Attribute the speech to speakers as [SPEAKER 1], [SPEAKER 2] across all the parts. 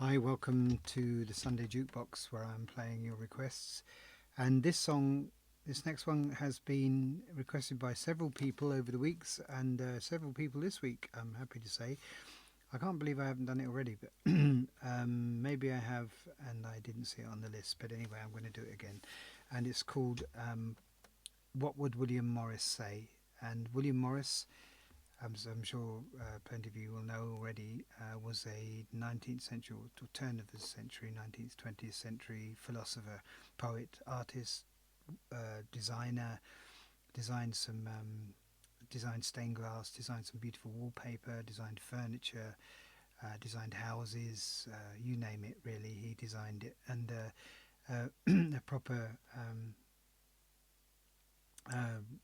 [SPEAKER 1] Hi, welcome to the Sunday Jukebox where I'm playing your requests. And this next one has been requested by several people over the weeks and several people this week, I'm happy to say. I can't believe I haven't done it already, but maybe I have and I didn't see it on the list. But anyway, I'm going to do it again. And it's called What Would William Morris Say? And William Morris, as I'm sure plenty of you will know already, was a 19th century or turn of the century, 19th, 20th century philosopher, poet, artist, designer. Designed some, designed stained glass, designed some beautiful wallpaper, designed furniture, designed houses, you name it. Really, he designed it, and a proper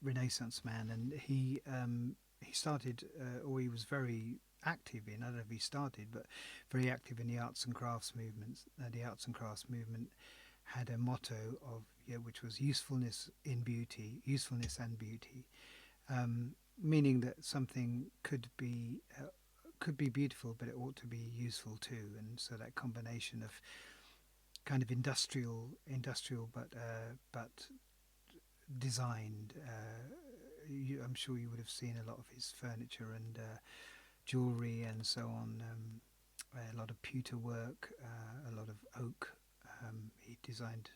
[SPEAKER 1] Renaissance man. And he started, or he was very active in, I don't know if he started, but very active in the arts and crafts movements. The arts and crafts movement had a motto of, which was usefulness in beauty, usefulness and beauty, meaning that something could be beautiful, but it ought to be useful too. And so that combination of kind of industrial, but designed. I'm sure you would have seen a lot of his furniture and jewellery and so on. A lot of pewter work, a lot of oak. He designed,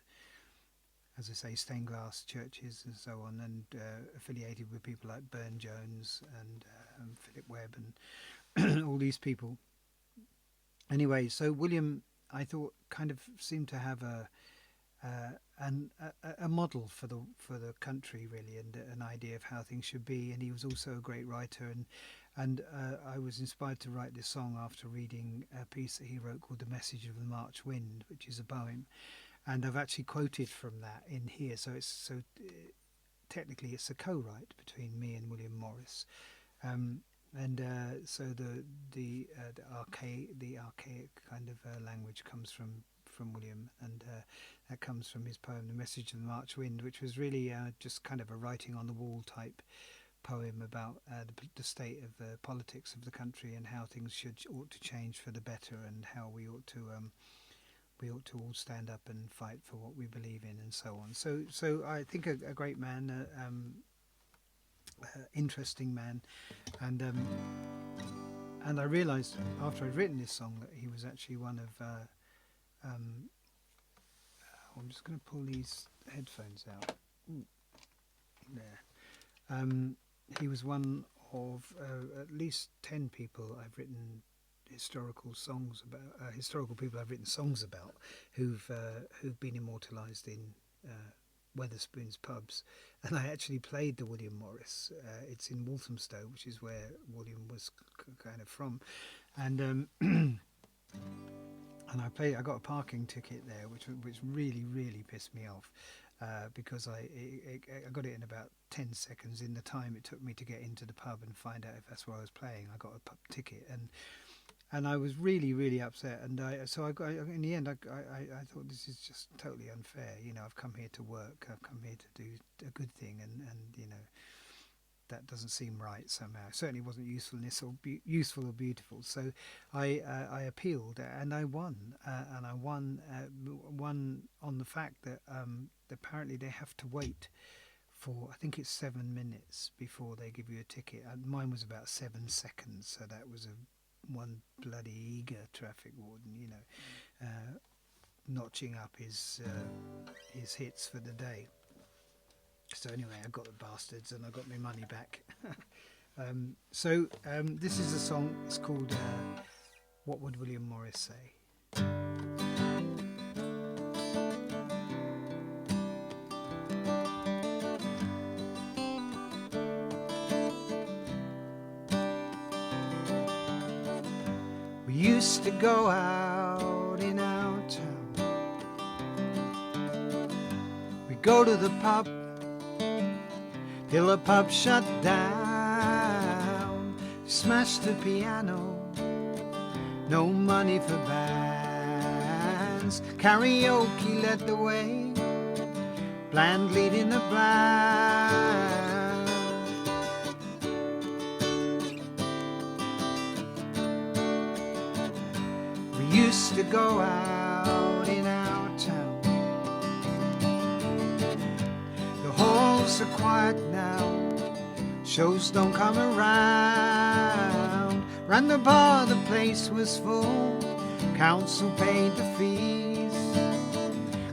[SPEAKER 1] as I say, stained glass churches and so on, and affiliated with people like Burne-Jones and Philip Webb and all these people. Anyway, so William, I thought, kind of seemed to have a model for the country, really, and an idea of how things should be. And he was also a great writer, and I was inspired to write this song after reading a piece that he wrote called "The Message of the March Wind," which is a poem, and I've actually quoted from that in here. Technically it's a co-write between me and William Morris. And so the archaic kind of language comes from William, and that comes from his poem "The Message of the March Wind," which was really just kind of a writing on the wall type poem about the state of the politics of the country and how things ought to change for the better, and how we ought to all stand up and fight for what we believe in, and so on. So I think a great man, interesting man, and I realised after I'd written this song that he was actually one of. I'm just going to pull these headphones out. Ooh, there. He was one of at least 10 people I've written historical people I've written songs about who've been immortalised in Wetherspoon's pubs. And I actually played the William Morris. It's in Walthamstow, which is where William was kind of from, and and I got a parking ticket there, which really pissed me off, because I got it in about 10 seconds in the time it took me to get into the pub and find out if that's where I was playing. I got a pub ticket, and I was really upset. And I got, in the end, I thought, this is just totally unfair. I've come here to work. I've come here to do a good thing, and that doesn't seem right somehow. It certainly wasn't useful or beautiful. So I appealed, and I won. And I won on the fact that apparently they have to wait for, I think it's 7 minutes before they give you a ticket. And mine was about 7 seconds, so that was one bloody eager traffic warden, notching up his hits for the day. So anyway, I got the bastards and I got my money back. This is a song. It's called "What Would William Morris Say?" We used to go out in our town. We go to the pub till the pub shut down. Smashed the piano, no money for bands. Karaoke led the way, bland leading the bland. We used to go out in our town. The halls are quiet now, shows don't come around. Ran the bar, the place was full, council paid the fees.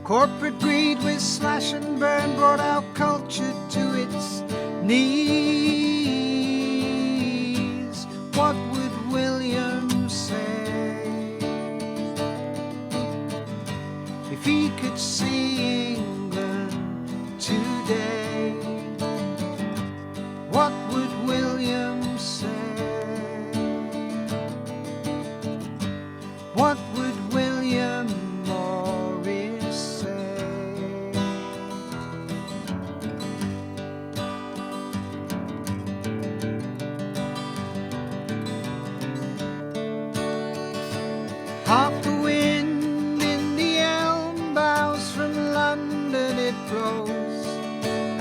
[SPEAKER 1] Corporate greed with slash and burn brought our culture to its knees. What would William say if he could see England today? What would William say? What would William Morris say? Half the wind in the elm boughs from London it blows,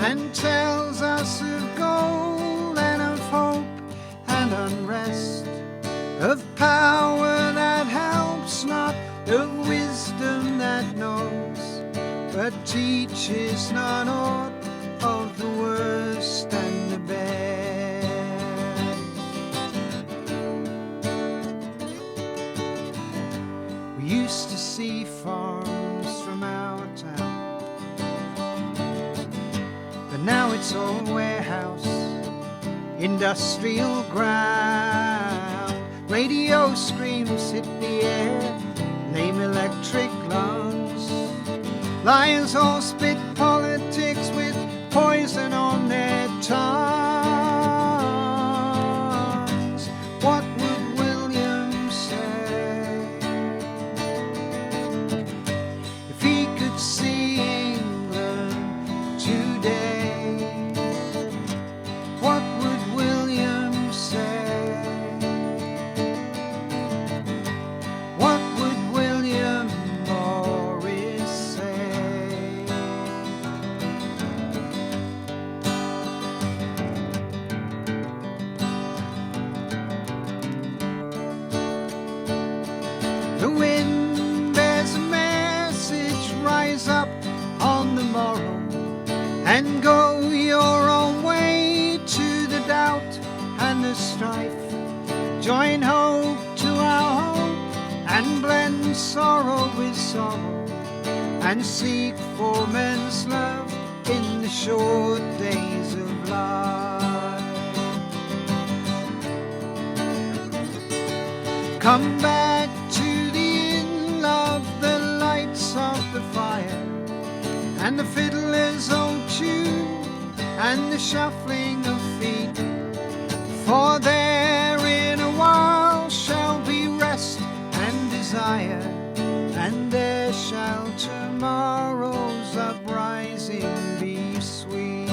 [SPEAKER 1] and tells us of gold and of hope and unrest, of power that helps not, of wisdom that knows, but teaches not aught of the worst and the best. We used to see farms from our town, but now it's all warehouse, industrial ground. Radio screams hit the air, lame electric lungs. Lions all spit politics with poison on their tongues. What would William say if he could see England today? What would William say? What would William Morris say? The wind bears a message, rise up on the morrow and go your own way to the doubt and the strife. Join hope to our hope and blend sorrow with sorrow, and seek for men's love in the short days of life. Come back to the inn, love, the lights of the fire, and the fiddler's old tune, and the shuffling of feet. For there in a while shall be rest and desire, and there shall tomorrow's uprising be sweet.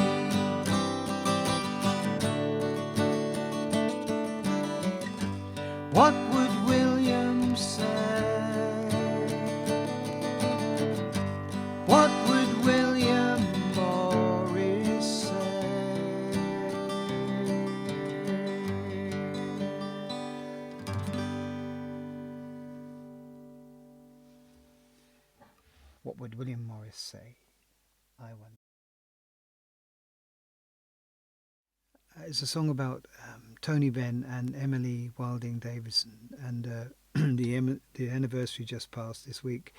[SPEAKER 1] What would William say? What would William Morris say? What would William Morris say? I wonder. It's a song about Tony Benn and Emily Wilding Davison, and the anniversary just passed this week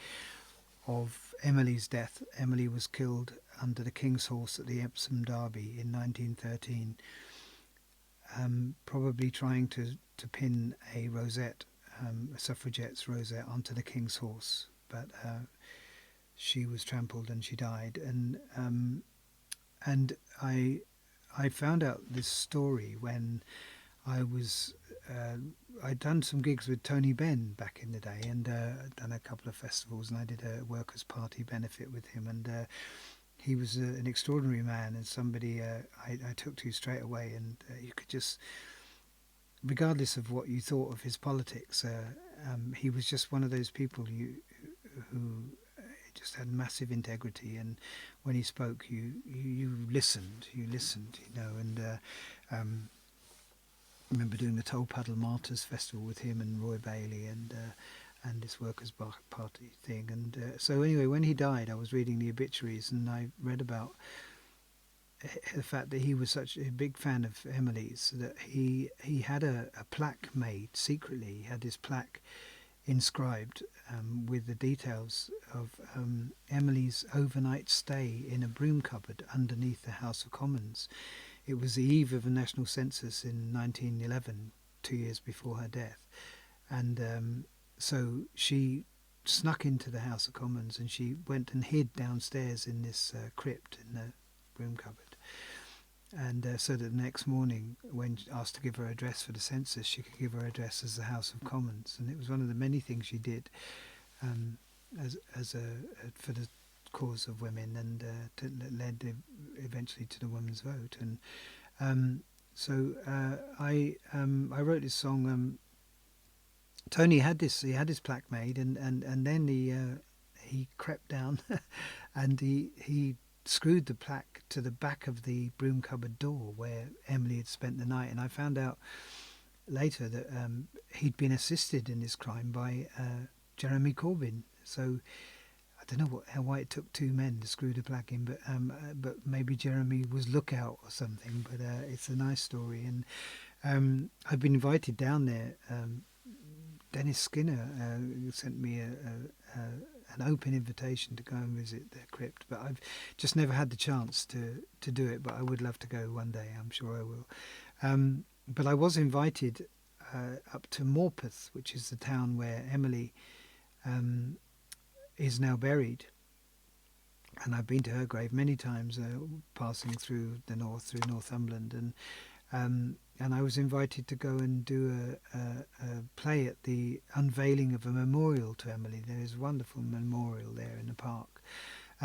[SPEAKER 1] of Emily's death. Emily was killed under the King's Horse at the Epsom Derby in 1913, probably trying to pin a rosette, a suffragette's rosette, onto the King's Horse, but she was trampled and she died. And I found out this story when I'd done some gigs with Tony Benn back in the day, and done a couple of festivals, and I did a Workers' Party benefit with him, and he was an extraordinary man, and somebody I took to straight away, and you could just, regardless of what you thought of his politics, he was just one of those people who just had massive integrity, and when he spoke, you listened, and I remember doing the Toll Puddle Martyrs Festival with him and Roy Bailey, and and this Workers' Party thing. And so anyway, when he died, I was reading the obituaries, and I read about the fact that he was such a big fan of Emily's that he had a plaque made secretly. He had this plaque inscribed with the details of Emily's overnight stay in a broom cupboard underneath the House of Commons. It was the eve of a national census in 1911, 2 years before her death. And so she snuck into the House of Commons, and she went and hid downstairs in this crypt in the broom cupboard. And so that the next morning, when asked to give her address for the census, she could give her address as the House of Commons. And it was one of the many things she did for the cause of women, and led eventually to the women's vote. And so I wrote this song. Tony had his plaque made, and then he crept down and he screwed the plaque to the back of the broom cupboard door where Emily had spent the night. And I found out later that he'd been assisted in this crime by Jeremy Corbyn. So I don't know why it took two men to screw the plaque in, but maybe Jeremy was lookout or something. But it's a nice story, and I've been invited down there. Dennis Skinner sent me an open invitation to go and visit the crypt, but I've just never had the chance to do it. But I would love to go one day. I'm sure I will. But I was invited up to Morpeth, which is the town where Emily is now buried, and I've been to her grave many times, passing through the north, through Northumberland, and I was invited to go and do a play at the unveiling of a memorial to Emily. There is a wonderful memorial there in the park.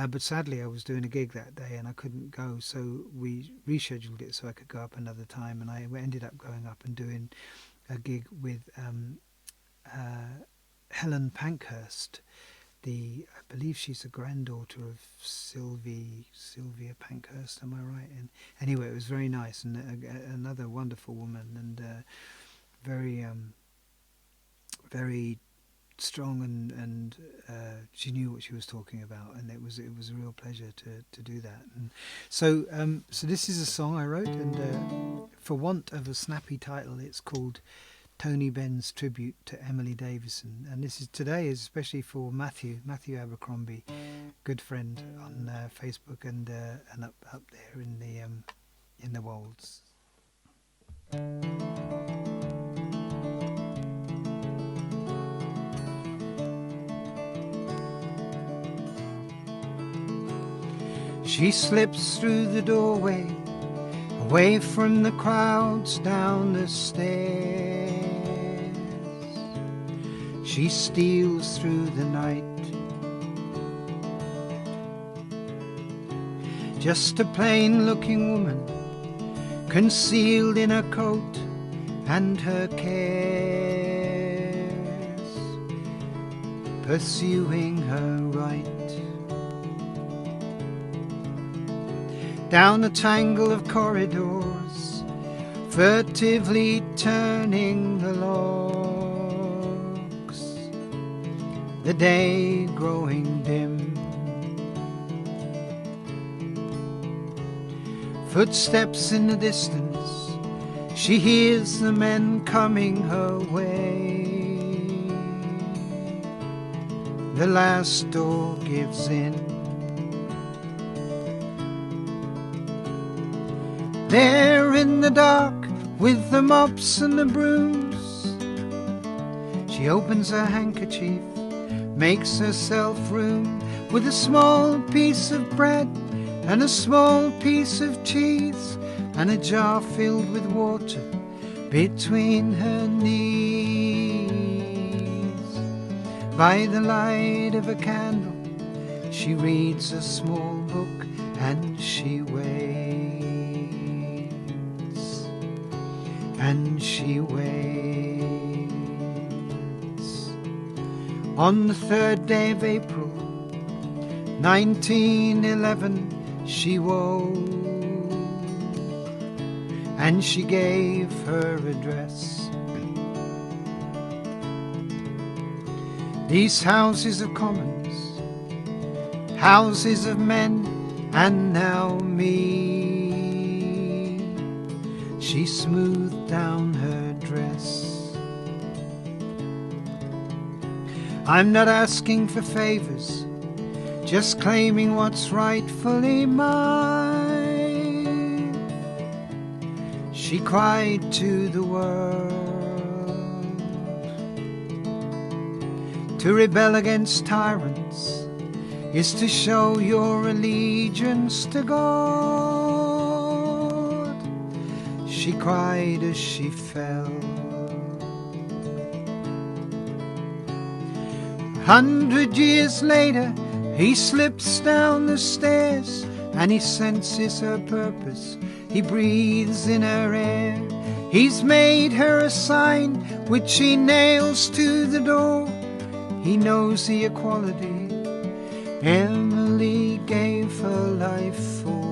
[SPEAKER 1] But sadly, I was doing a gig that day and I couldn't go, so we rescheduled it so I could go up another time. And I ended up going up and doing a gig with Helen Pankhurst. I believe she's the granddaughter of Sylvia Pankhurst. Am I right? And anyway, it was very nice, and another wonderful woman, and very very strong, and she knew what she was talking about, and it was a real pleasure to do that. And so this is a song I wrote, and for want of a snappy title, it's called Tony Benn's Tribute to Emily Davison. And this is today is especially for Matthew Abercrombie, good friend on Facebook, and up there in the Wolds. She slips through the doorway, away from the crowds down the stairs. She steals through the night, just a plain-looking woman, concealed in her coat and her cares, pursuing her right. Down a tangle of corridors, furtively turning the locks, the day growing dim. Footsteps in the distance, she hears the men coming her way. The last door gives in. There in the dark, with the mops and the brooms, she opens her handkerchief, makes herself room, with a small piece of bread and a small piece of cheese and a jar filled with water between her knees. By the light of a candle, she reads a small book and she waits. And she waits. On the 3rd day of April, 1911, she woke, and she gave her address. These houses of commons, houses of men, and now me. She smoothed down her dress. I'm not asking for favors, just claiming what's rightfully mine. She cried to the world. To rebel against tyrants is to show your allegiance to God. She cried as she fell. 100 years later, he slips down the stairs and he senses her purpose. He breathes in her air. He's made her a sign which he nails to the door. He knows the equality Emily gave her life for.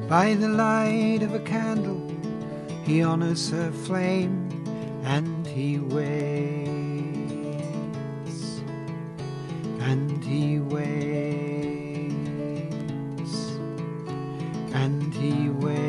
[SPEAKER 1] By the light of a candle, he honors her flame and he waits, and he waits, and he waits.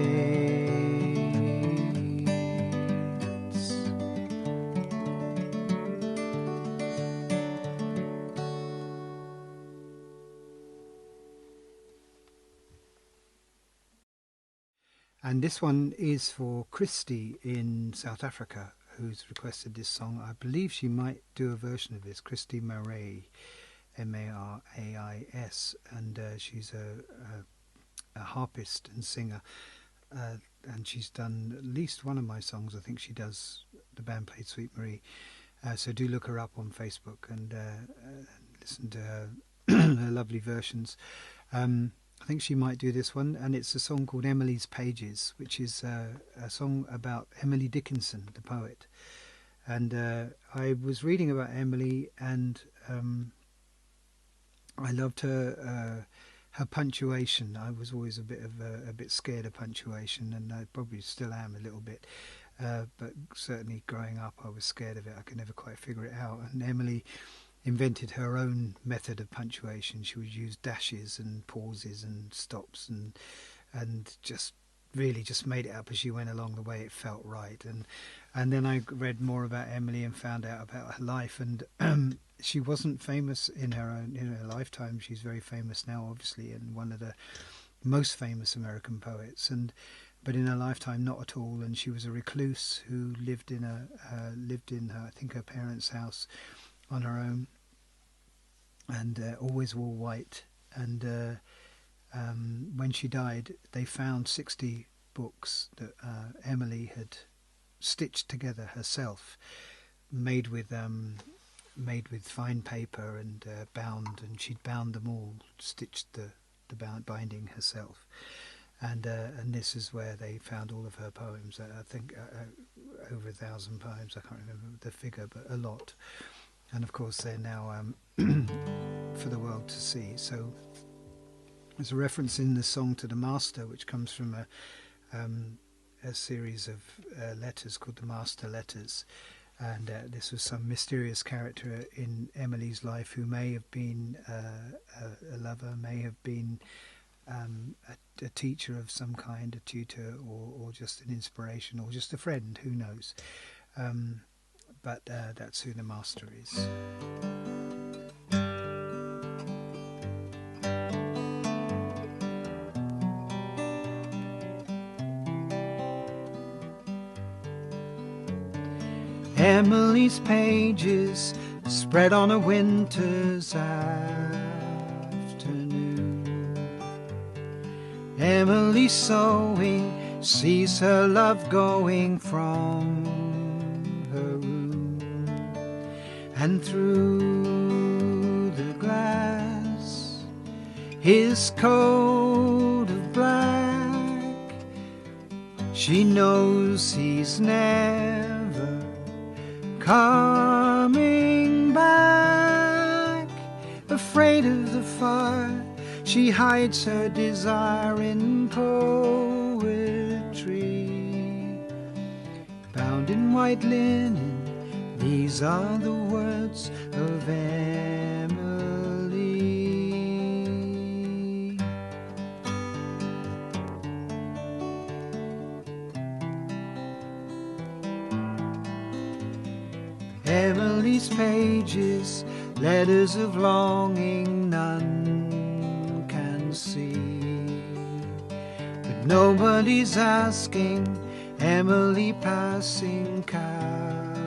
[SPEAKER 1] And this one is for Christy in South Africa, who's requested this song. I believe she might do a version of this, Christy Meuross, Marais, and she's a harpist and singer, and she's done at least one of my songs. I think she does. The band played Sweet Marie, so do look her up on Facebook and listen to her, her lovely versions. I think she might do this one, and it's a song called Emily's Pages, which is a song about Emily Dickinson, the poet. And I was reading about Emily, and I loved her punctuation. I was always a bit scared of punctuation, and I probably still am a little bit. But certainly growing up, I was scared of it. I could never quite figure it out. And Emily invented her own method of punctuation. She would use dashes and pauses and stops and just really just made it up as she went along the way it felt right. And then I read more about Emily and found out about her life, and she wasn't famous in her lifetime. She's very famous now, obviously, and one of the most famous American poets, but in her lifetime not at all. And she was a recluse who lived in her I think her parents' house on her own, and always wore white. And when she died, they found 60 books that Emily had stitched together herself, made with fine paper and bound, and she'd bound them all, stitched the binding herself. And this is where they found all of her poems. I think over 1,000 poems. I can't remember the figure, but a lot. And of course they're now for the world to see. So there's a reference in the song to the Master, which comes from a series of letters called the Master Letters. And this was some mysterious character in Emily's life who may have been a lover, may have been a teacher of some kind, a tutor, or just an inspiration, or just a friend, who knows. But that's who the Master is. Emily's pages spread on a winter's afternoon. Emily sewing sees her love going from her room, and through the glass his coat of black, she knows he's never coming back. Afraid of the fire, she hides her desire in poetry. Bound in white linen, These are the words of Emily. Emily's pages, letters of longing none can see. But nobody's asking Emily passing Calvary,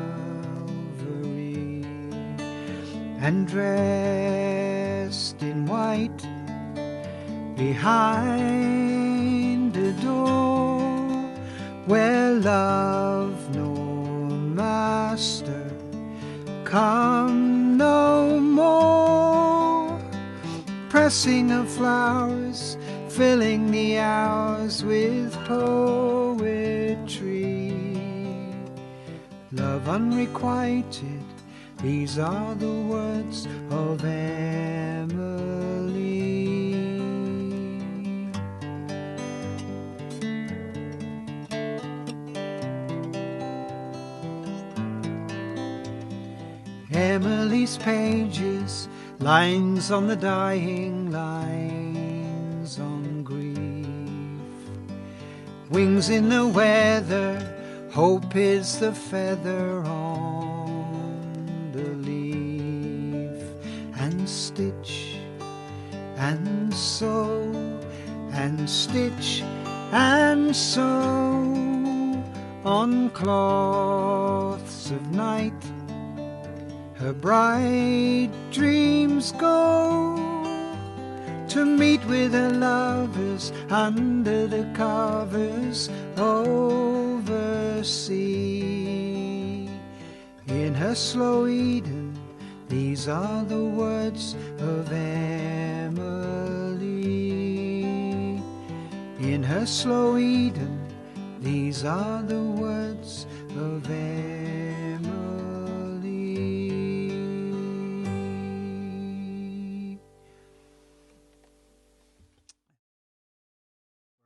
[SPEAKER 1] and dressed in white behind a door where love nor master come no more, pressing of flowers, filling the hours with poetry. Love unrequited, these are the words of Emily. Emily's pages, lines on the dying, lines on grief. Wings in the weather, hope is the feather on the leaf. And stitch and sew and stitch and sew on cloths of night. Her bright dreams go to meet with her lovers under the covers oversea. In her slow Eden, these are the words of Emily. In her slow Eden, these are the words of Emily.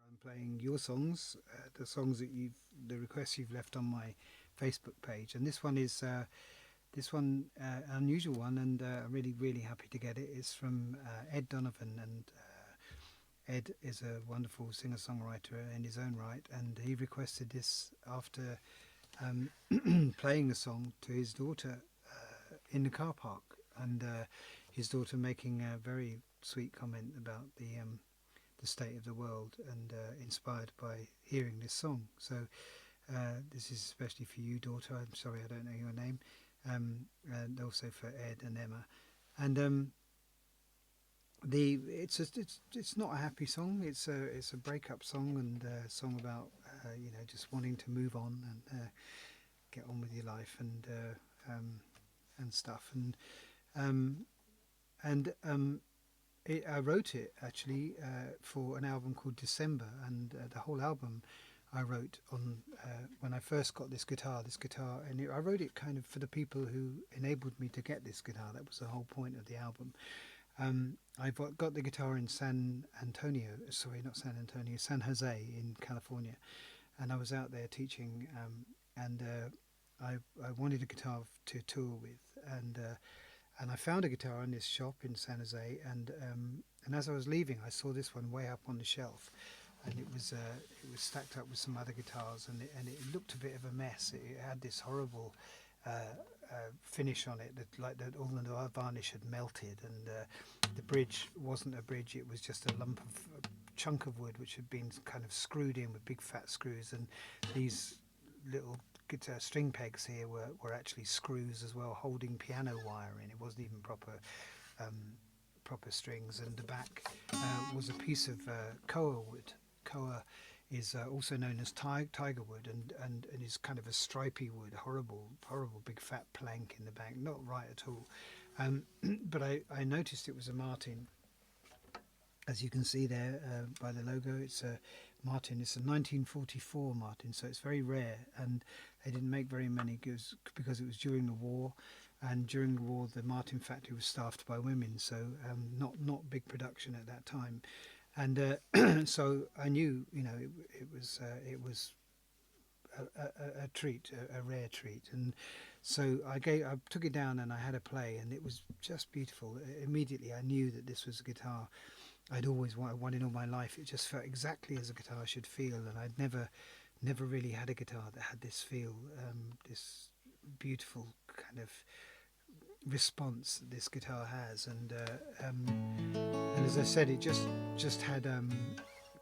[SPEAKER 1] I'm playing your songs, the songs that the requests you've left on my Facebook page, and this one is unusual one, and I'm really happy to get it. It's from Ed Donovan, and Ed is a wonderful singer-songwriter in his own right, and he requested this after playing the song to his daughter in the car park, and his daughter making a very sweet comment about the state of the world, and inspired by hearing this song. So this is especially for you, daughter. I'm sorry I don't know your name, and also for Ed and Emma. And it's not a happy song. It's a breakup song, and a song about just wanting to move on and get on with your life and stuff. I wrote it actually for an album called December, and the whole album I wrote on when I first got this guitar, and I wrote it kind of for the people who enabled me to get this guitar. That was the whole point of the album. I got the guitar in San Jose in California, and I was out there teaching, and I wanted a guitar to tour with, and I found a guitar in this shop in San Jose, and as I was leaving, I saw this one way up on the shelf, and it was stacked up with some other guitars, and it looked a bit of a mess. It had this horrible finish on it, that all the varnish had melted, and the bridge wasn't a bridge; it was just a chunk of wood which had been kind of screwed in with big fat screws, and these little guitar string pegs here were actually screws as well, holding piano wire in. It wasn't even proper strings, and the back was a piece of koa wood. Koa is also known as tiger wood, and is kind of a stripy wood, horrible big fat plank in the back, not right at all. But I noticed it was a Martin, as you can see there by the logo. It's a Martin. It's a 1944 Martin, so it's very rare, and they didn't make very many because it was during the war, and during the war the Martin factory was staffed by women, so not big production at that time. And so I knew, it was a treat, a rare treat. And so I took it down and I had a play, and it was just beautiful. Immediately I knew that this was a guitar I'd always wanted all my life. It just felt exactly as a guitar should feel, and I'd never really had a guitar that had this feel, this beautiful kind of response that this guitar has. And as I said, it just had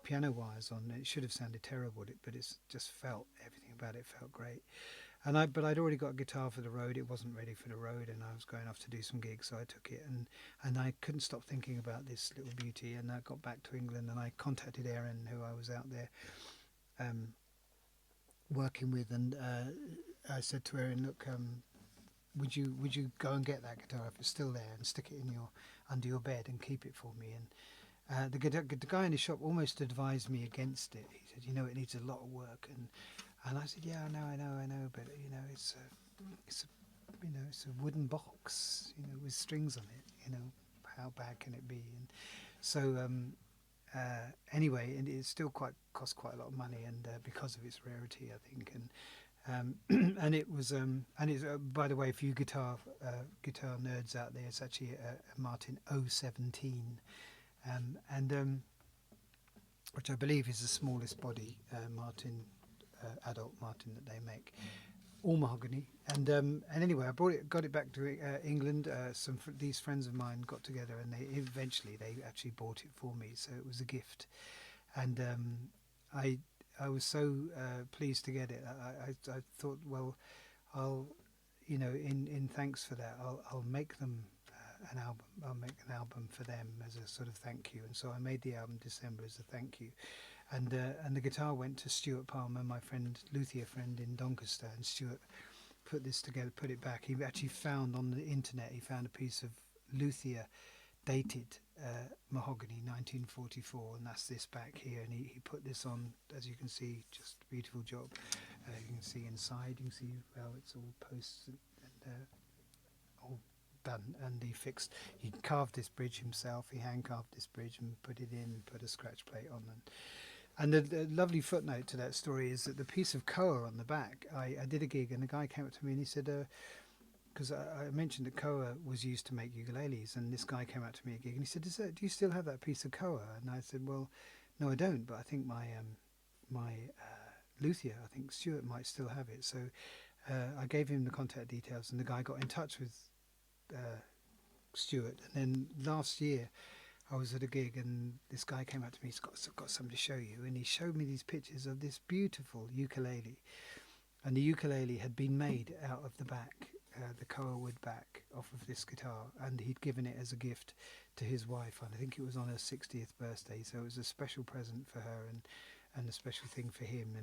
[SPEAKER 1] piano wires on. It should have sounded terrible, but it's just felt, everything about it felt great. But I'd already got a guitar for the road. It wasn't ready for the road, and I was going off to do some gigs, so I took it, and I couldn't stop thinking about this little beauty. And I got back to England, and I contacted Erin, who I was out there working with, and I said to Erin, look, would you go and get that guitar if it's still there, and stick it in under your bed and keep it for me? And the guy in the shop almost advised me against it. He said, it needs a lot of work, and I said, yeah, I know, but it's a wooden box, with strings on it. How bad can it be? And so anyway, and it still cost quite a lot of money, and because of its rarity, I think, and it was and it's by the way, for you guitar nerds out there, it's actually a Martin 017, and which I believe is the smallest body Martin. Adult Martin that they make, all mahogany, and anyway, I got it back to England. These friends of mine got together, and they actually bought it for me, so it was a gift, and I was so pleased to get it. I thought, well, I'll in thanks for that, I'll make them an album. I'll make an album for them as a sort of thank you, and so I made the album December as a thank you. And the guitar went to Stuart Palmer, my luthier friend in Doncaster, and Stuart put this together, put it back. He actually found on the internet, he found a piece of luthier dated mahogany 1944, and that's this back here, and he put this on, as you can see, just a beautiful job. You can see inside, you can see how it's all posts and all done, and he carved this bridge himself. He hand carved this bridge and put it in, put a scratch plate on, and the lovely footnote to that story is that the piece of koa on the back, I did a gig, and the guy came up to me and he said, because I mentioned that koa was used to make ukuleles, and this guy came out to me at a gig and he said, do you still have that piece of koa? And I said, well, no, I don't, but I think my luthier, I think Stuart, might still have it. So I gave him the contact details, and the guy got in touch with Stuart. And then last year I was at a gig, and this guy came up to me, he's got something to show you, and he showed me these pictures of this beautiful ukulele, and the ukulele had been made out of the back, the koa wood back off of this guitar, and he'd given it as a gift to his wife, and I think it was on her 60th birthday, so it was a special present for her, and a special thing for him,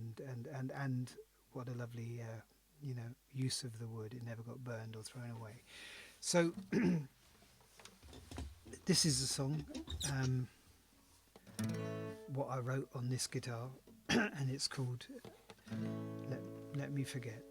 [SPEAKER 1] and what a lovely use of the wood. It never got burned or thrown away. So this is a song, what I wrote on this guitar, and it's called Let Me Forget.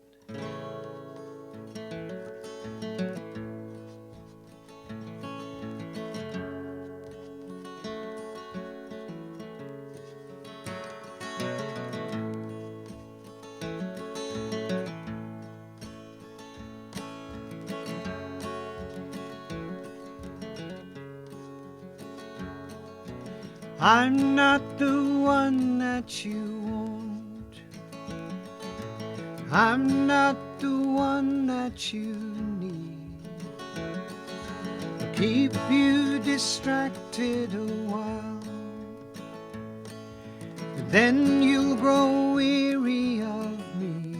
[SPEAKER 1] I'm not the one that you want, I'm not the one that you need, I'll keep you distracted a while, but then you'll grow weary of me.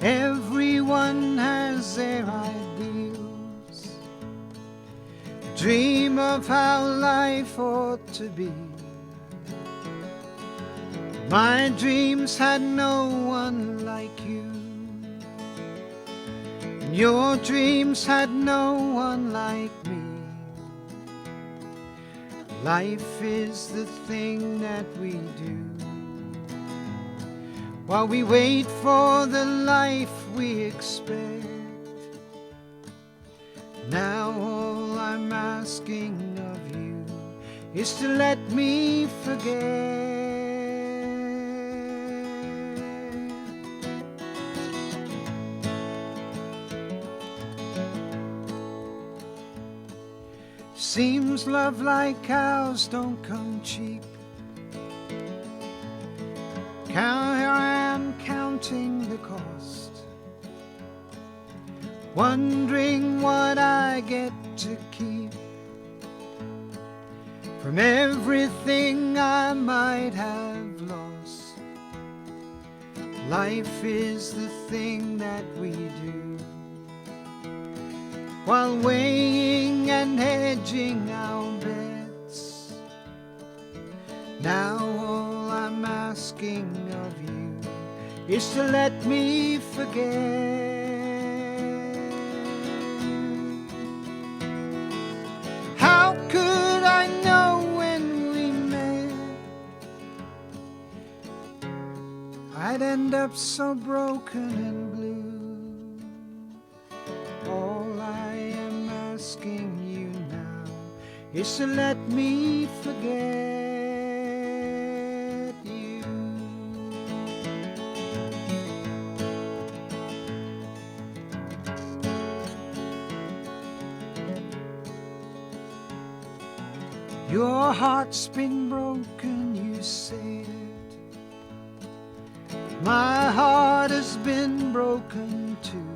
[SPEAKER 1] Everyone has their ideals, dream of how life ought to be. My dreams had no one like you, and your dreams had no one like me. Life is the thing that we do while we wait for the life we expect. Now all I'm asking of is to let me forget. Seems love like cows don't come cheap. Here I am counting the cost, wondering what I get to keep from everything I might have lost. Life is the thing that we do while weighing and hedging our bets. Now all I'm asking of you is to let me forget. How could I know when we met I'd end up so broken and blue? All I am asking you now is to let me forget you. Your heart's been broken, you said. My heart has been broken too.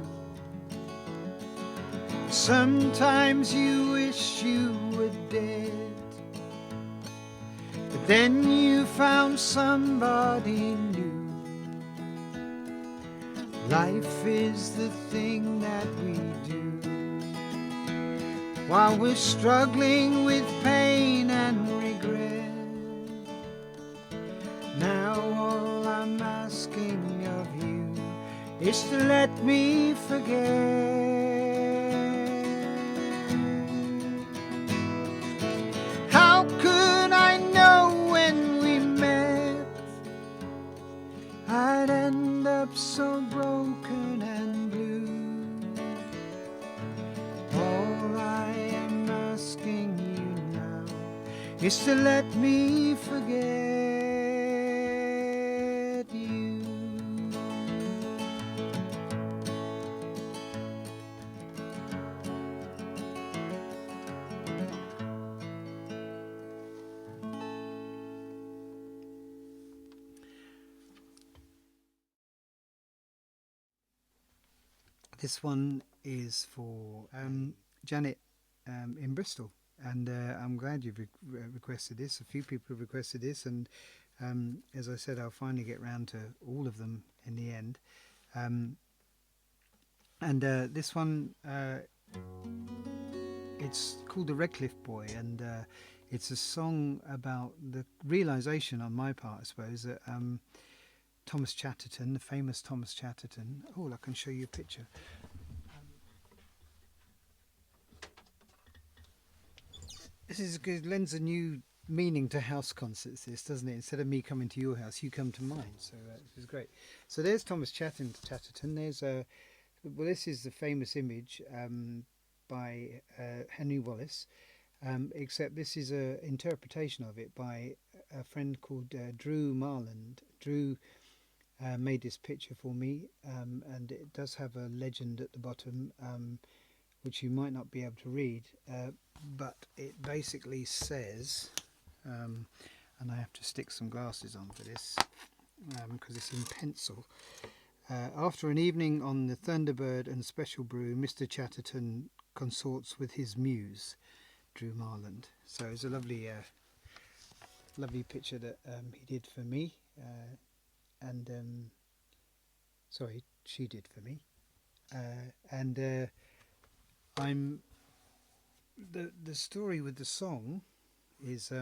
[SPEAKER 1] Sometimes you wish you were dead, but then you found somebody new. Life is the thing that we do while we're struggling with pain and regret. Now all I'm asking of you is to let me forget. How could I know when we met I'd end up so broken and blue? All I am asking you now is to let me forget you. This one is for Janet in Bristol, and I'm glad you've requested this. A few people have requested this, and as I said, I'll finally get round to all of them in the end. This one, it's called The Redcliffe Boy, and it's a song about the realisation on my part, I suppose, that Thomas Chatterton, the famous Thomas Chatterton. Oh, I can show you a picture. This is good. Lends a new meaning to house concerts, this, doesn't it? Instead of me coming to your house, you come to mine. So this is great. So there's Thomas Chatterton. There's well, this is the famous image by Henry Wallace. Except this is an interpretation of it by a friend called Drew Marland. Drew made this picture for me, and it does have a legend at the bottom, which you might not be able to read, but it basically says, and I have to stick some glasses on for this because it's in pencil. After an evening on the Thunderbird and Special Brew, Mr. Chatterton consorts with his muse, Drew Marland. So it's a lovely picture that he did for me, and sorry, she did for me, and I'm the story with the song is,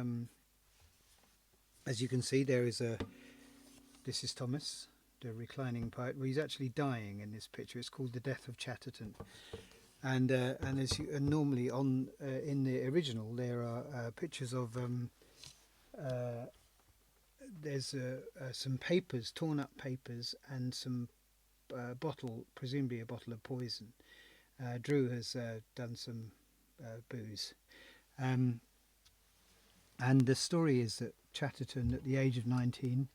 [SPEAKER 1] as you can see, there is this is Thomas, the reclining poet. Well, he's actually dying in this picture. It's called The Death of Chatterton. And as you, and normally on in the original there are pictures of there's some papers, torn up papers, and some bottle, presumably a bottle of poison. Drew has done some booze, and And the story is that Chatterton, at the age of 19,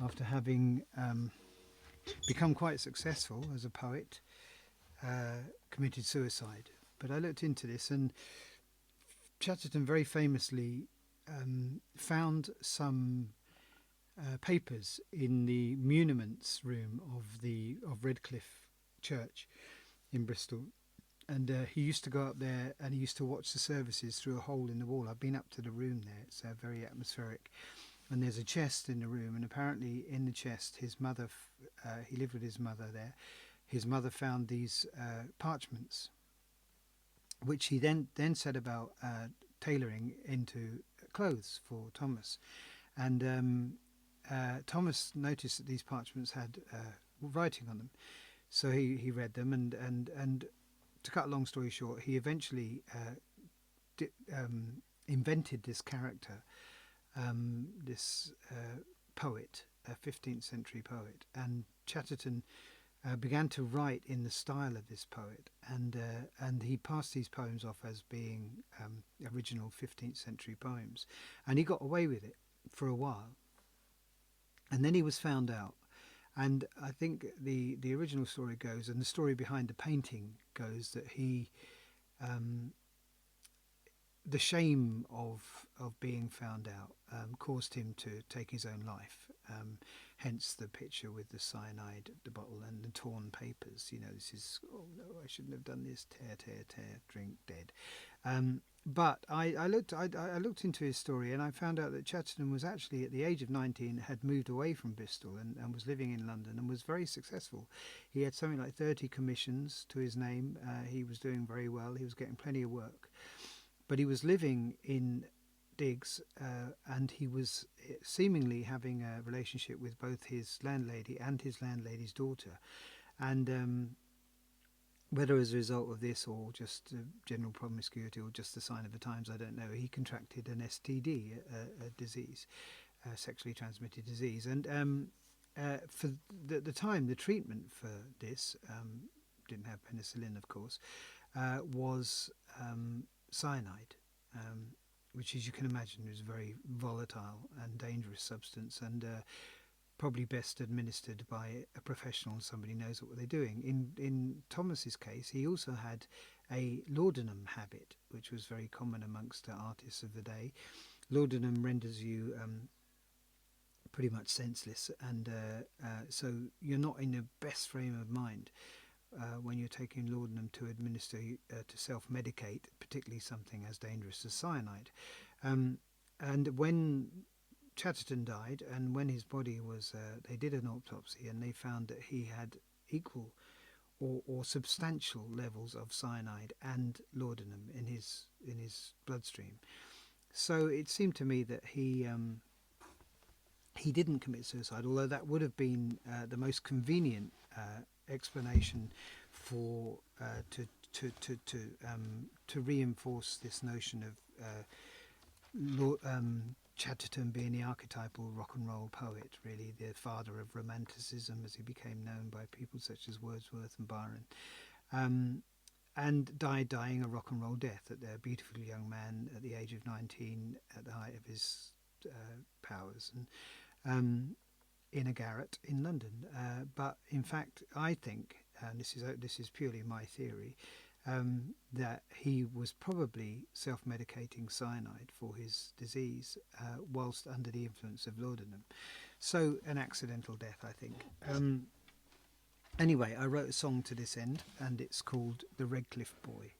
[SPEAKER 1] after having become quite successful as a poet, committed suicide. But I looked into this, and Chatterton very famously found some papers in the muniments room of Redcliffe Church in Bristol, and he used to go up there and he used to watch the services through a hole in the wall. I've been up to the room there; it's very atmospheric. And there's a chest in the room, and apparently in the chest, his mother, he lived with his mother there. His mother found these parchments, which he then set about tailoring into clothes for Thomas. And Thomas noticed that these parchments had writing on them, so he read them, and to cut a long story short, he eventually invented this character, this poet, a 15th century poet, and Chatterton began to write in the style of this poet, and he passed these poems off as being original 15th century poems, and he got away with it for a while, and then he was found out. And I think the original story goes, and the story behind the painting goes, that he the shame of being found out caused him to take his own life. Hence the picture with the cyanide, the bottle, and the torn papers. You know, this is, oh no, I shouldn't have done this. Tear, tear, tear, drink, dead. But I looked into his story, and I found out that Chatterton was actually, at the age of 19, had moved away from Bristol and was living in London and was very successful. He had something like 30 commissions to his name. He was doing very well. He was getting plenty of work. But he was living in digs, and he was seemingly having a relationship with both his landlady and his landlady's daughter. And whether as a result of this or just general promiscuity or just the sign of the times, I don't know, he contracted an STD, a disease, a sexually transmitted disease. And for the time, the treatment for this, didn't have penicillin, of course, was cyanide, which, as you can imagine, is a very volatile and dangerous substance, and probably best administered by a professional, somebody who knows what they're doing. In Thomas's case, he also had a laudanum habit, which was very common amongst the artists of the day. Laudanum renders you pretty much senseless, and so you're not in the best frame of mind when you're taking laudanum to administer, to self-medicate, particularly something as dangerous as cyanide. And when Chatterton died, and when his body was, they did an autopsy, and they found that he had equal or substantial levels of cyanide and laudanum in his bloodstream. So it seemed to me that he didn't commit suicide, although that would have been the most convenient explanation for to reinforce this notion of Chatterton being the archetypal rock and roll poet, really the father of romanticism, as he became known by people such as Wordsworth and Byron, and dying a rock and roll death, a beautiful young man at the age of 19, at the height of his powers, and in a garret in London. But in fact, I think, and this is purely my theory, that he was probably self-medicating cyanide for his disease whilst under the influence of laudanum. So an accidental death, I think. Anyway, I wrote a song to this end, and it's called The Redcliffe Boy.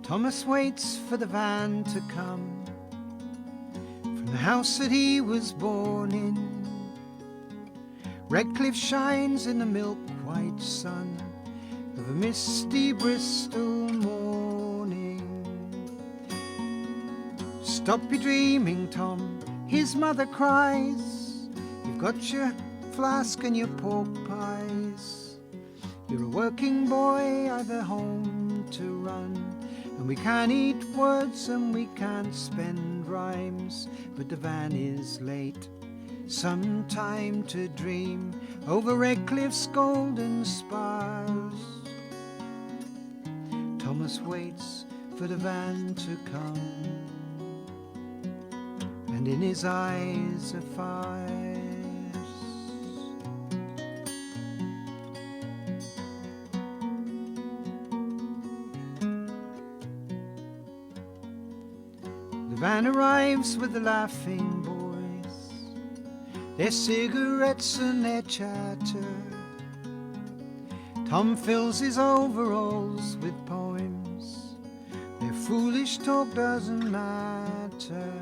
[SPEAKER 1] Thomas waits for the van to come from the house that he was born in. Redcliffe shines in the milk-white sun of a misty Bristol morning. Stop your dreaming, Tom, his mother cries. You've got your flask and your pork pies. You're a working boy, I've a home to run, and we can't eat words and we can't spend rhymes, but the van is late, some time to dream over Redcliffe's golden spires. Thomas waits for the van to come, and in his eyes are fires. The van arrives with the laughing boys, their cigarettes and their chatter. Tom fills his overalls with poems, their foolish talk doesn't matter.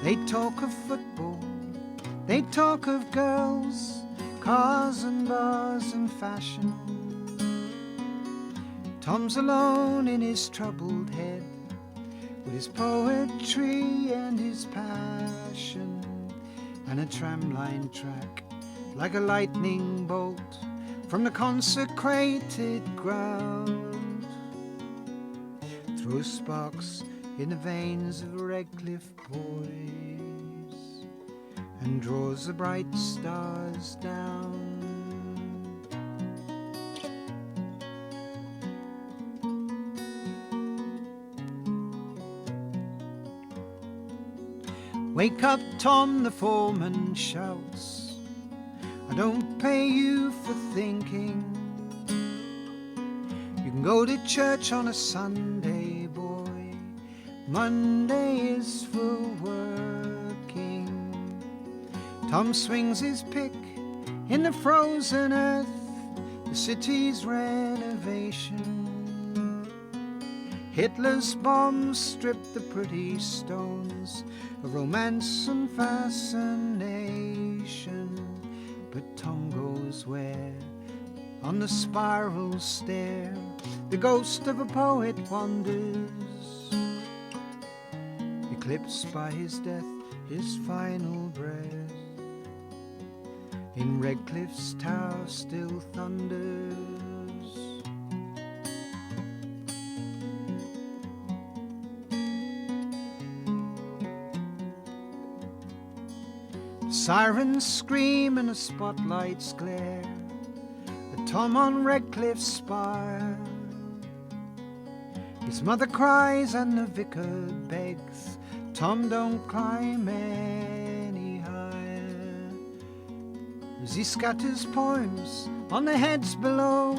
[SPEAKER 1] They talk of football, they talk of girls, cars and bars and fashion. Tom's alone in his troubled head, with his poetry and his passion, and a tramline track like a lightning bolt from the consecrated ground throws sparks in the veins of Redcliffe boys and draws the bright stars down. Wake up, Tom, the foreman shouts. I don't pay you for thinking. You can go to church on a Sunday, boy. Monday is for working. Tom swings his pick in the frozen earth, the city's renovation. Hitler's bombs stripped the pretty stones of romance and fascination. But Tom goes where, on the spiral stair, the ghost of a poet wanders, eclipsed by his death, his final breath. In Redcliffe's tower still thunders. Sirens scream and the spotlights glare at Tom on Redcliffe's spire. His mother cries and the vicar begs, Tom, don't climb any higher. As he scatters poems on the heads below,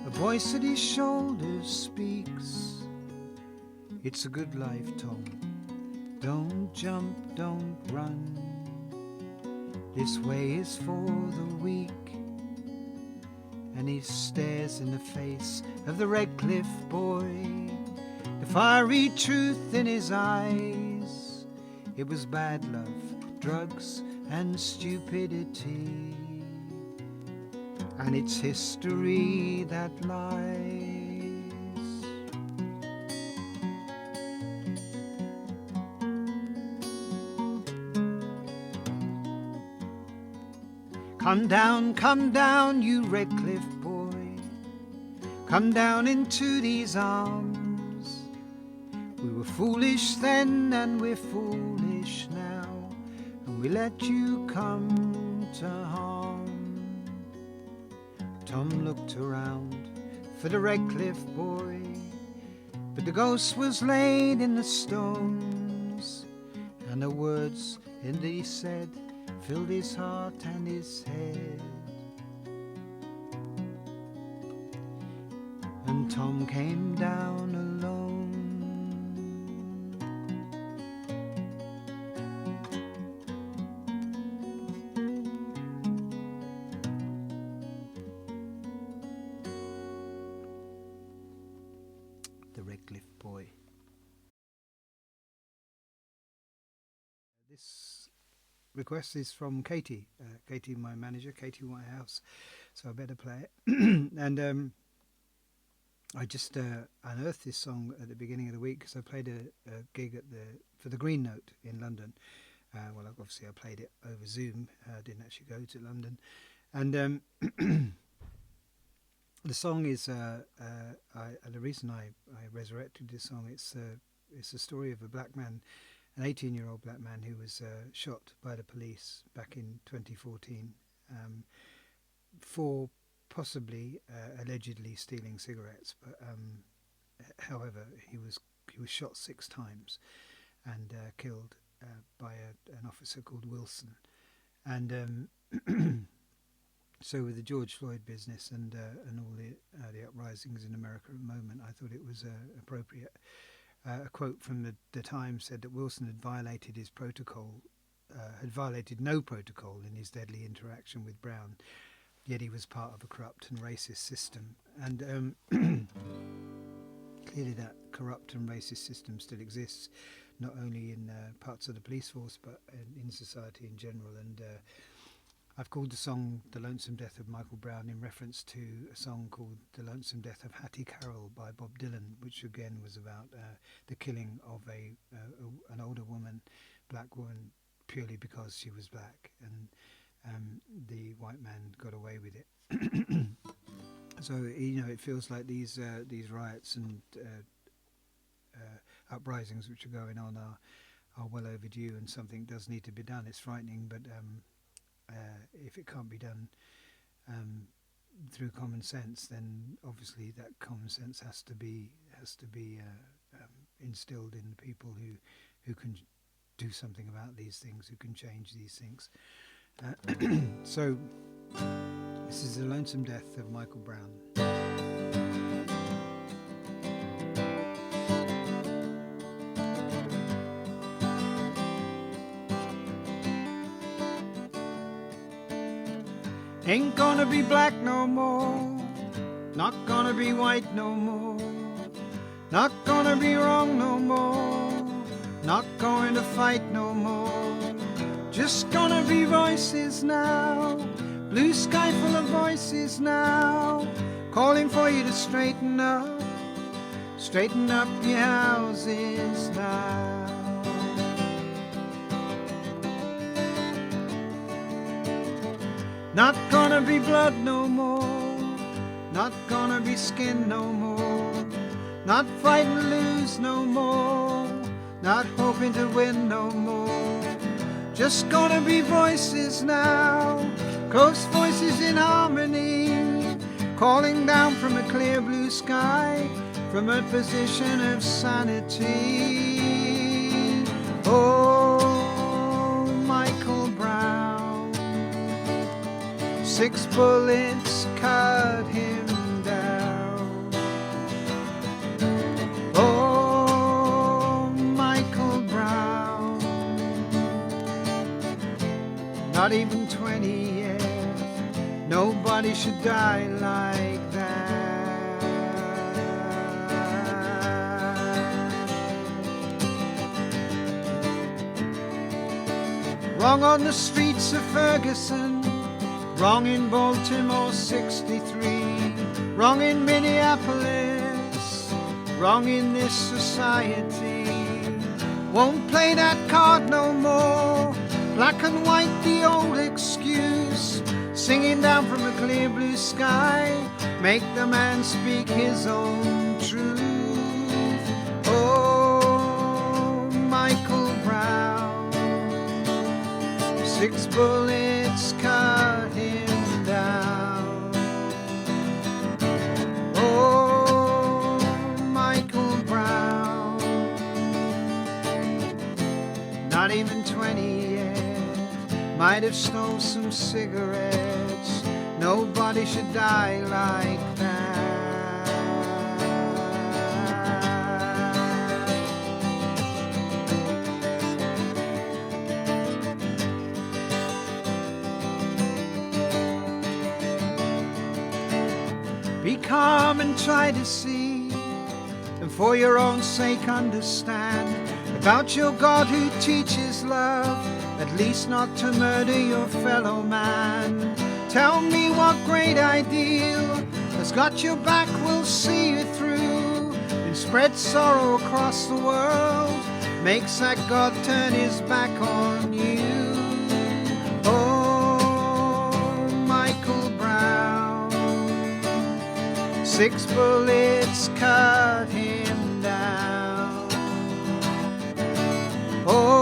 [SPEAKER 1] a voice at his shoulders speaks. It's a good life, Tom. Don't jump, don't run. This way is for the weak. And he stares in the face of the Redcliffe boy, the fiery truth in his eyes. It was bad love, drugs and stupidity, and it's history that lies. Come down, you Redcliffe boy. Come down into these arms. We were foolish then and we're foolish now, and we let you come to harm. Tom looked around for the Redcliffe boy, but the ghost was laid in the stones, and the words that he said filled his heart and his head. And Tom came down alone. The Redcliffe boy. This request is from Katie. Katie, my manager, Katie Whitehouse. So I better play it. And I just unearthed this song at the beginning of the week because I played a gig for the Green Note in London. Well, obviously I played it over Zoom. I didn't actually go to London. And the song is the reason I resurrected this song. It's the story of a black man an 18-year-old black man who was shot by the police back in 2014 for possibly allegedly stealing cigarettes. But however, he was shot 6 times and killed by an officer called Wilson. And so with the George Floyd business and all the uprisings in America at the moment, I thought it was appropriate. A quote from the Times said that Wilson had violated his protocol, had violated no protocol in his deadly interaction with Brown, yet he was part of a corrupt and racist system. And clearly that corrupt and racist system still exists, not only in parts of the police force, but in society in general. And I've called the song The Lonesome Death of Michael Brown in reference to a song called The Lonesome Death of Hattie Carroll by Bob Dylan, which again was about the killing of an older woman, black woman, purely because she was black, and the white man got away with it. So, it feels like these riots and uprisings which are going on are well overdue, and something does need to be done. It's frightening, but if it can't be done through common sense, then obviously that common sense has to be instilled in the people who can do something about these things, who can change these things. So this is The Lonesome Death of Michael Brown. Ain't gonna be black no more, not gonna be white no more, not gonna be wrong no more, not going to fight no more, just gonna be voices now, blue sky full of voices now, calling for you to straighten up your houses now. Not gonna be blood no more, not gonna be skin no more, not fighting to lose no more, not hoping to win no more, just gonna be voices now, close voices in harmony, calling down from a clear blue sky, from a position of sanity. Oh, Michael Brown, 6 bullets cut him down. Oh, Michael Brown, not even 20 yet, nobody should die like that. Wrong on the streets of Ferguson, wrong in Baltimore 63, wrong in Minneapolis, wrong in this society. Won't play that card no more, black and white the old excuse, singing down from a clear blue sky, make the man speak his own truth. Oh, Michael Brown, 6 bullets cut him down. Oh, Michael Brown, not even 20 yet, might have stole some cigarettes, nobody should die like that. Be calm and try to see, and for your own sake understand about your God who teaches love, at least not to murder your fellow man. Tell me what great ideal has got your back, will see you through, and spread sorrow across the world, makes that God turn his back on you. Oh, Michael Brown, 6 bullets cut him down. Oh,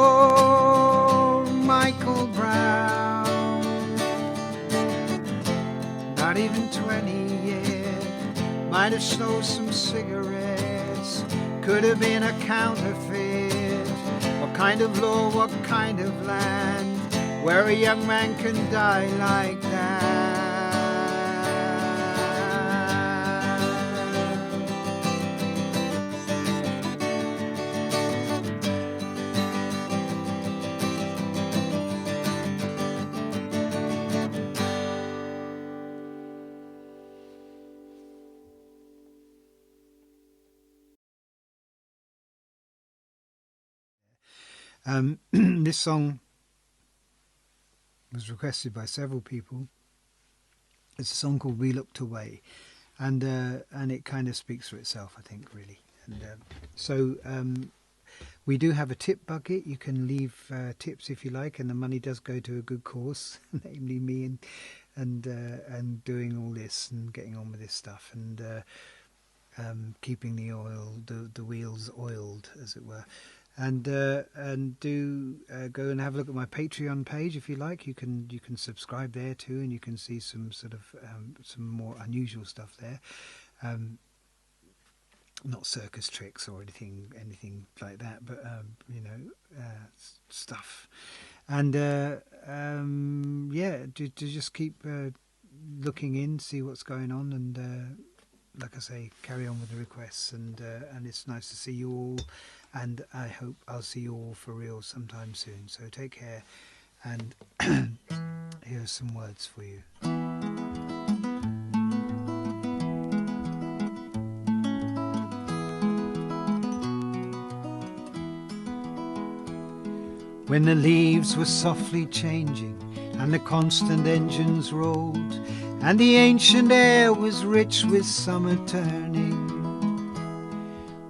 [SPEAKER 1] not even 20 yet. Might have stole some cigarettes, could have been a counterfeit. What kind of law, what kind of land, where a young man can die like that? This song was requested by several people. It's a song called "We Looked Away," and it kind of speaks for itself, I think, really. And so we do have a tip bucket. You can leave tips if you like, and the money does go to a good cause, namely me and doing all this and getting on with this stuff and keeping the wheels oiled, as it were. And do go and have a look at my Patreon page if you like. You can subscribe there too, and you can see some sort of some more unusual stuff there. Not circus tricks or anything like that, but stuff. And to just keep looking in, see what's going on, and like I say, carry on with the requests. And it's nice to see you all. And I hope I'll see you all for real sometime soon. So take care, and here's some words for you. When the leaves were softly changing and the constant engines rolled, and the ancient air was rich with summer turning,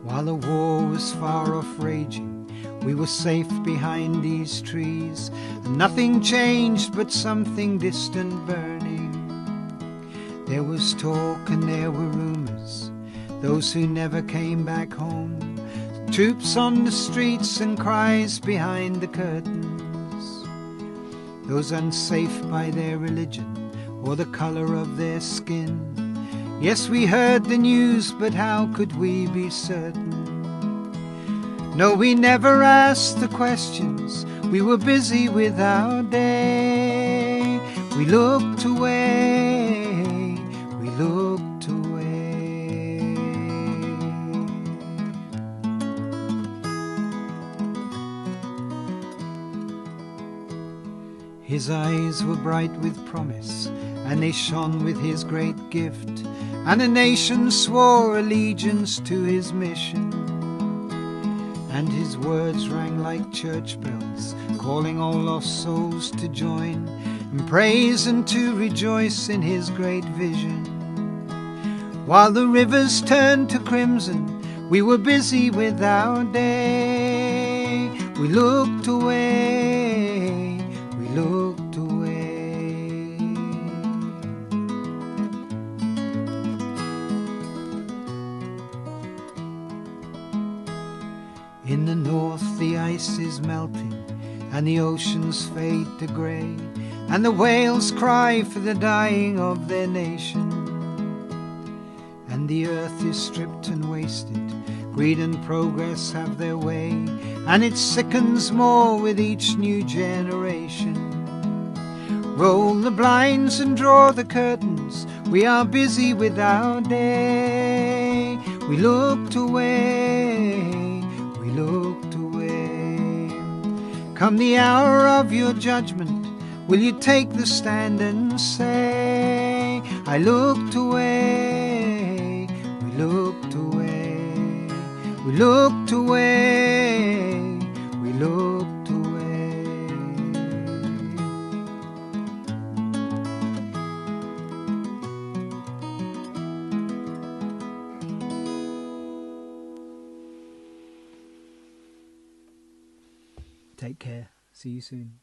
[SPEAKER 1] while the war was far off raging, we were safe behind these trees, and nothing changed but something distant burning. There was talk and there were rumours, those who never came back home, troops on the streets and cries behind the curtains, those unsafe by their religion or the colour of their skin. Yes, we heard the news, but how could we be certain? No, we never asked the questions. We were busy with our day. We looked away. We looked away. His eyes were bright with promise, and they shone with his great gift, and a nation swore allegiance to his mission. And his words rang like church bells, calling all lost souls to join in praise and to rejoice in his great vision. While the rivers turned to crimson, we were busy with our day. We looked away, we looked away. In the north the ice is melting, and the oceans fade to grey, and the whales cry for the dying of their nation. And the earth is stripped and wasted, greed and progress have their way, and it sickens more with each new generation. Roll the blinds and draw the curtains, we are busy with our day. We looked away, we looked away. Come the hour of your judgment, will you take the stand and say, I looked away, we looked away, we looked away, we looked away. Take care. See you soon.